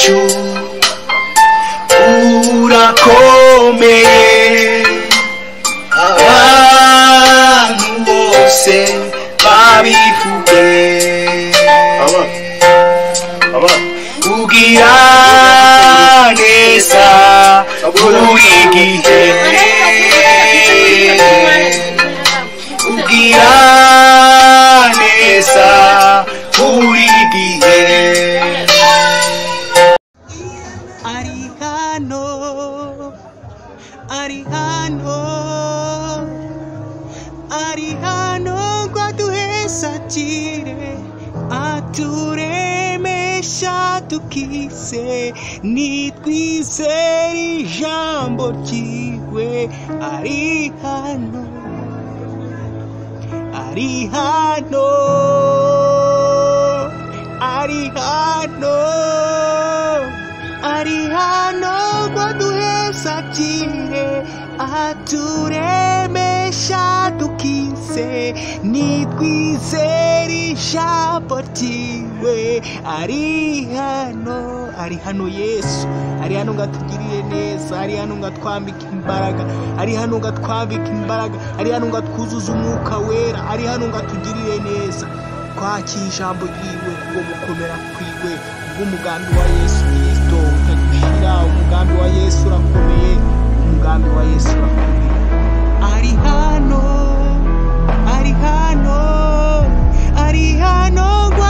wacu urakomeye abantu bose babivuge ugira neza buri gihe ugira neza buri gihe ari hano ngo aduhesagire aturemesha tukize nitwizere ijambo ryiwe ari hano ngo aduhesagire aturemesha tukize nitwizere ijambo ryiwe ari hano Yesu ari hano ngo atugirire neza ari hano ngo atwambike imbaraga ari hano ngo atwuzuze umwuka wera ari hano ngo atugirire neza kwakira ijambo ryiwe kubwo gukomera kwiwe umugambi wa Yesu Kristo utagushira umugambi wa Yesu urakomeye ari hano ngo